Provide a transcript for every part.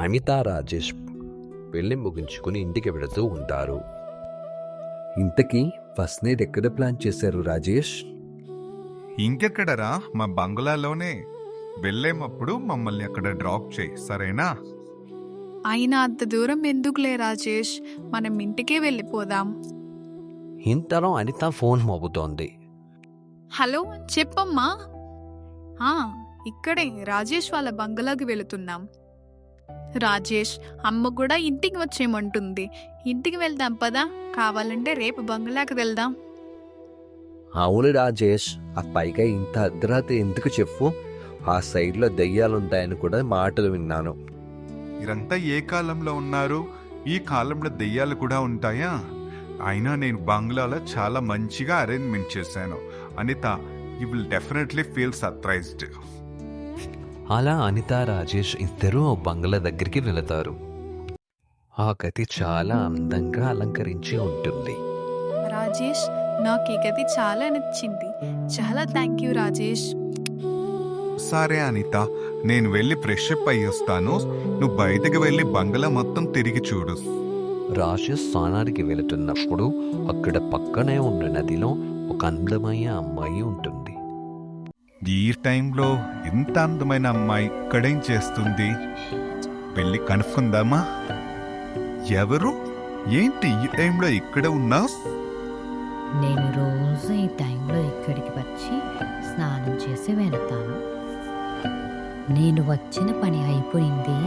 అమిత రాజేష్ పెళ్లి ముగించుకుని ఇంటికి వెళుతూ ఉంటారు. ఇంతకీ ఫస్ట్ నైట్ ఎక్కడ ప్లాన్ చేశారు రాజేష్? ఇంకెక్కడరా, మా బంగ్లాలోనే. వెళ్ళేమప్పుడు మమ్మల్ని అక్కడ డ్రాప్ చేయి, సరేనా? అయినా అంత దూరం ఎందుకులే రాజేష్, మనం ఇంటికే వెళ్ళిపోదాం. ఇంతలో అనిత ఫోన్ మోగుతోంది. హలో, చెప్పమ్మా. ఇక్కడే రాజేష్ వాళ్ళ బంగ్లాకి వెళుతున్నాం. రాజేష్, అమ్మ కూడా ఇంటికి వచ్చేయమంటుంది. ఇంటికి వెళ్దాం పదా, కావాలంటే రేపు బంగ్లాకి వెళ్దాం. అవును రాజేష్, ఆ పైగా ఇంత అర్ధరాత్రి ఎందుకు చెప్పు? ఆ సైడ్లో దెయ్యాలుంటాయని కూడా మాటలు విన్నాను. మీరంతా ఏ కాలంలో ఉన్నారు? ఈ కాలంలో దెయ్యాలు కూడా ఉంటాయా? అయినా నేను బంగ్లాలో చాలా మంచిగా అరేంజ్మెంట్ చేశాను. Anitha, you will definitely feel surprised. అలా అనిత రాజేష్ ఇద్దరూ బంగ్లా దగ్గరికి వెళతారు. ఆ గది చాలా అందంగా అలంకరించి ఉంటుంది. రాజేష్, నాకు ఈ గది చాలా నచ్చింది. చాలా థ్యాంక్ యూ రాజేష్. సరే అనిత, నేను వెళ్ళి ఫ్రెష్ అప్ అయ్యి వస్తాను. నువ్వు బయటకు వెళ్ళి బంగ్లా మొత్తం తిరిగి చూడు. రాజేష్ స్నానానికి వెళుతున్నప్పుడు అక్కడ పక్కనే ఉన్న నదిలో ఒక అందమైన అమ్మాయి ఉంటుంది. ఈ టైంలో ఇంత అందమైన అమ్మాయి ఇక్కడేం చేస్తుంది? వెళ్ళి కనుక్కుందామా? ఎవరు? ఏంటి ఈ టైంలో ఇక్కడ ఉన్నావు? నేను రోజు ఈ టైంలో ఇక్కడికి వచ్చి స్నానం చేసి వెళతాను. నేను వచ్చిన పని అయిపోయింది,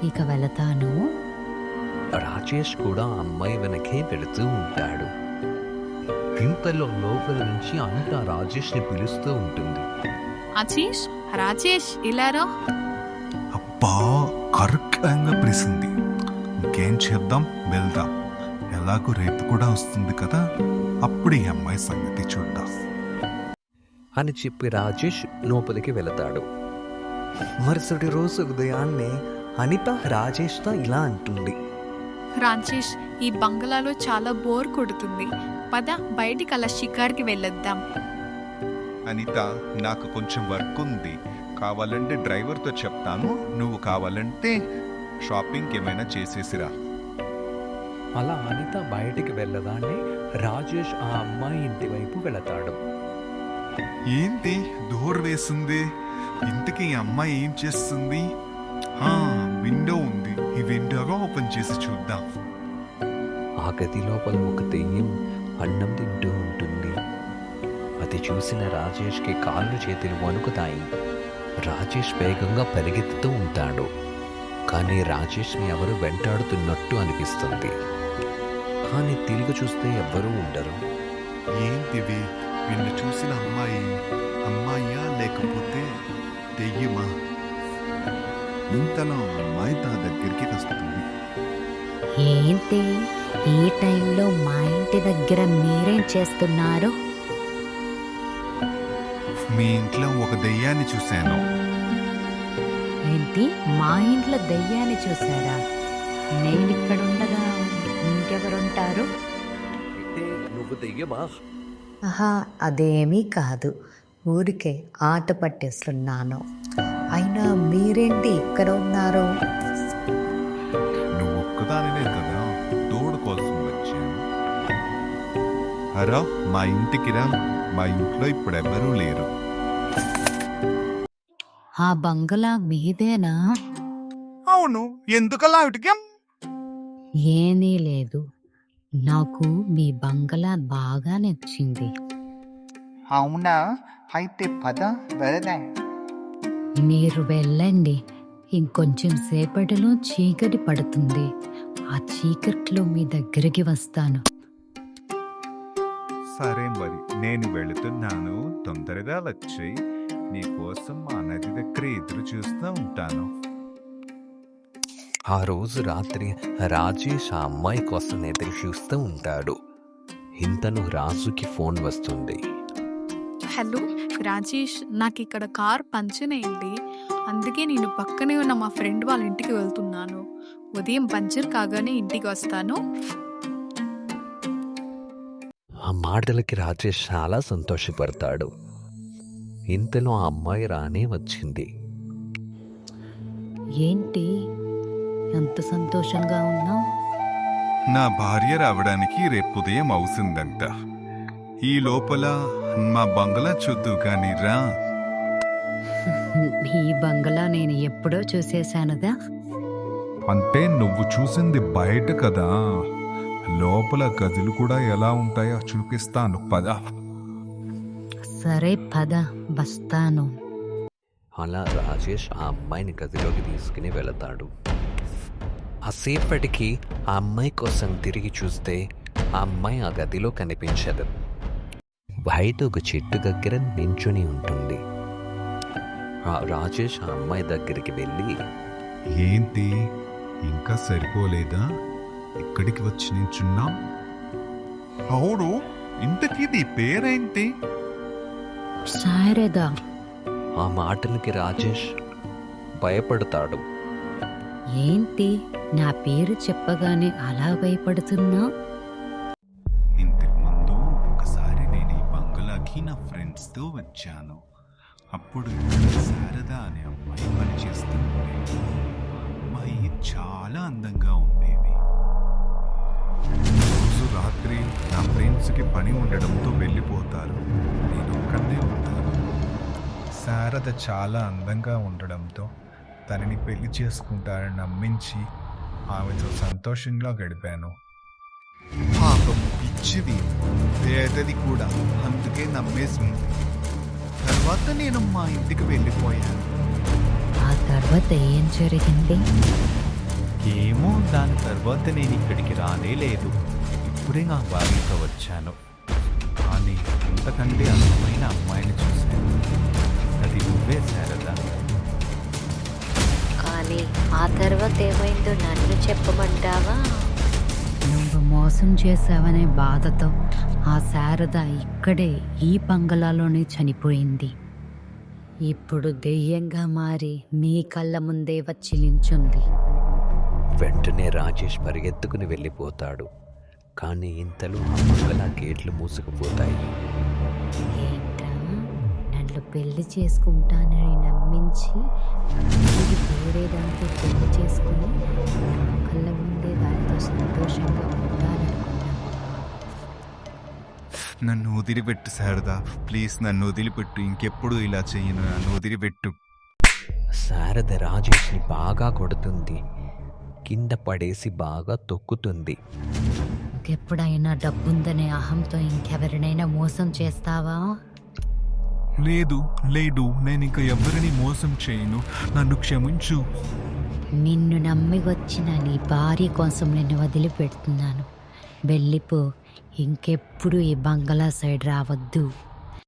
ఇక వెళతాను. రాజేష్ కూడా ఆ అమ్మాయి వెనకే వెళుతూ ఉంటాడు. ఇంతలో లోపల నుంచి అనిత రాజేష్ని పిలుస్తూ ఉంటుంది. ఆశీష్, రాజేష్ ఇలారా. అబ్బా, కరెక్ట్గా పిలిచింది. ఇంకేం చేద్దాం, వెళ్దాం. ఎలాగో రేపు కూడా వస్తుంది కదా, అప్పుడు ఈ అమ్మాయి సంగతి చూద్దాం అని చెప్పి రాజేష్ లోపలికి వెళతాడు. మరుసటి రోజు ఉదయాన్నే అనిత రాజేష్తో ఇలా అంటుంది. రాజేష్, ఈ బంగ్లాలో చాలా బోర్ కొడుతుంది. పద, బయటికి అలా షికార్కి వెళ్ళొద్దాం. అనిత, నాకు కొంచెం వర్క్ ఉంది. కావాలంటే డ్రైవర్తో చెప్తాను, నువ్వు కావాలంటే షాపింగ్ ఏమైనా చేసేసిరా. అలా అనిత బయటికి వెళ్ళగానే రాజేష్ ఆ అమ్మాయి ఇంటి వైపు వెళతాడు. ఏంటి డోర్ వేసింది? ఇంతకీ ఈ అమ్మాయి ఏం చేస్తుంది? విండో ఉంది, ఈ విండోగా ఓపెన్ చేసి చూద్దాం. ఆ గది లోపల ఒక దెయ్యం అన్నం తింటూ ఉంటుంది. అది చూసిన రాజేష్కి కాళ్ళు చేతులు వణుకుతాయి. రాజేష్ వేగంగా పరిగెత్తుతూ ఉంటాడు. కానీ రాజేష్ని ఎవరు వెంటాడుతున్నట్టు అనిపిస్తుంది. కానీ తిరిగి చూస్తే ఎవ్వరూ ఉండరు. ఏంటివి? నిన్ను చూసిన అమ్మాయ్యా లేకపోతే దెయ్యమా? ఇంతలో అమ్మాయి తన దగ్గరికి వస్తుంది. ఏంటి ఈ టైంలో మా ఇంటి దగ్గర మీరేం చేస్తున్నారు? మీ ఇంట్లో ఒక దెయ్యాన్ని చూశాను. ఏంటి, మా ఇంట్లో దెయ్యాన్ని చూసారా? నేను ఇక్కడ ఉండగా ఇంకెవరుంటారు? నువ్వు దెయ్యమా? అదేమీ కాదు, ఊరికే ఆట పట్టేస్తున్నాను. అయినా మీరేంటి ఇక్కడ ఉన్నారు? నువ్వు ఒక్కదానినే కదా, తోడు కోసం వచ్చాను. హరా, మా ఇంటికి రా. మా ఇంట్లో ఇప్పుడు ఎవరూ లేరు. ఆ బంగ్లా మీదేనా? అవును, ఎందుకలా అడిగాం? ఏమీ లేదు, నాకు మీ బంగ్లా బాగా నచ్చింది. అవునా, అయితే పద వెళదాం. మీరు వెళ్ళండి, ఇంకొంచెం సేపటిలో చీకటి పడుతుంది. ఆ చీకట్లో మీ దగ్గరికి వస్తాను. సరే మరి, నేను వెళుతున్నాను. తొందరగా వచ్చి నీకోసం మా నది దగ్గర ఎదురు చూస్తూ ఉంటాను. ఆ రోజు రాత్రి రాజేష్ ఆ అమ్మాయి కోసం ఎదురు చూస్తూ ఉంటాడు. ఇంతలో రాజుకి ఫోన్ వస్తుంది. హలో రాజేష్, నాకు ఇక్కడ కార్ పంచర్ అయింది. అందుకే నేను పక్కనే ఉన్న మా ఫ్రెండ్ వాళ్ళ ఇంటికి వెళ్తున్నాను. ఉదయం పంచర్ కాగానే ఇంటికి వస్తాను. ఆ మాటలకి రాజేష్ చాలా సంతోషపడతాడు. ఇంతలో ఆ అమ్మాయి రానే వచ్చింది. ఏంటి ఎంత సంతోషంగా ఉన్నావు. నా భార్య రావడానికి రేపు ఉదయం అవుతుందంట. ఈ లోపల మా బంగ్లా చూద్దు కానీ రా. ఈ బంగ్లా నేను ఎప్పుడో చూసేశానుగా. అంటే నువ్వు చూసింది బయట కదా, లోపల గదులు కూడా ఎలా ఉంటాయో చూపిస్తాను పద. సరే పద, వస్తాను. అలా రాజేష్ ఆ అమ్మాయిని గదిలోకి తీసుకుని వెళతాడు. కాసేపటికి ఆ అమ్మాయి కోసం తిరిగి చూస్తే ఆ అమ్మాయి ఆ గదిలో కనిపించదు. బయట ఒక చెట్టు దగ్గర నించుని ఉంటుంది. రాజేష్ ఆ అమ్మాయి దగ్గరికి వెళ్ళి, ఏంటి ఇంకా సరిపోలేదా ఇక్కడికి వచ్చి నించున్నాం? అవును, ఇంతకీ నీ పేరేంటి? శారదా. ఆ మాటలకి రాజేష్ భయపడతాడు. ఏంటి నా పేరు చెప్పగానే అలా భయపడుతున్నా? ఇంతకు ముందు ఒకసారి నేను ఈ బంగ్లాకి నా ఫ్రెండ్స్తో వచ్చాను. అప్పుడు ఇక్కడ శారద అనే అమ్మాయి పనిచేస్తూ ఉండేది. అమ్మాయి చాలా అందంగా ఉండేది. రోజు రాత్రి నా ఫ్రెండ్స్కి పని ఉండడంతో వెళ్ళిపోతారు, నేను ఒక్కడే ఉంటాను. శారద చాలా అందంగా ఉండడంతో తనని పెళ్లి చేసుకుంటారని నమ్మించి ఆమెతో సంతోషంగా గడిపాను. పాపం పిచ్చిది, పేదది కూడా, అందుకే నమ్మేసింది. తర్వాత నేను మా ఇంటికి వెళ్ళిపోయాను. ఆ తర్వాత ఏం జరిగింది? ఏమో, దాని తర్వాత నేను ఇక్కడికి రానే లేదు. ఇప్పుడే నా భార్యతో వచ్చాను. కానీ అంతకంటే అందమైన అమ్మాయిని చూశాను. అది నువ్వే శారదా. కానీ ఆ తర్వాత ఏమైందో నన్ను చెప్పమంటావా? నువ్వు మోసం చేశావనే బాధతో ఆ శారద ఇక్కడే ఈ బంగళాలోనే చనిపోయింది. ఇప్పుడు దెయ్యంగా మారి మీ కళ్ళ ముందే వచ్చి నించుంది. వెంటనే రాజేష్ పరిగెత్తుకుని వెళ్ళిపోతాడు. కానీ ఇంతలో ఆ బంగ్లా గేట్లు మూసుకుపోతాయి. ఏంటా, నన్ను పెళ్లి చేసుకుంటానని నమ్మించి ఇది వేరే దాంతో పెళ్లి చేసుకుని నా కళ్ళ ముందే దానితో సంతోషంగా ఉండాలనుకున్నావా? నన్ను వదిలిపెట్టు శారదా, ప్లీజ్ నన్ను వదిలిపెట్టు. ఇంకెప్పుడు ఇలా చెయ్యను, నన్ను వదిలిపెట్టు. శారద రాజేష్ని బాగా కొడుతుంది, కింద పడేసి బాగా తొక్కుతుంది. ఇంకెప్పుడైనా డబ్బుందనే అహంతో ఇంకెవరినైనా మోసం చేస్తావా? లేదు లేదు, నేను ఇంకా ఎవరిని మోసం చేయను, నన్ను క్షమించు. నిన్ను నమ్మి వచ్చిన నీ భార్య కోసం నిన్ను వదిలిపెడుతున్నాను. వెళ్ళిపో, ఇంకెప్పుడు ఈ బంగ్లా సైడ్ రావద్దు.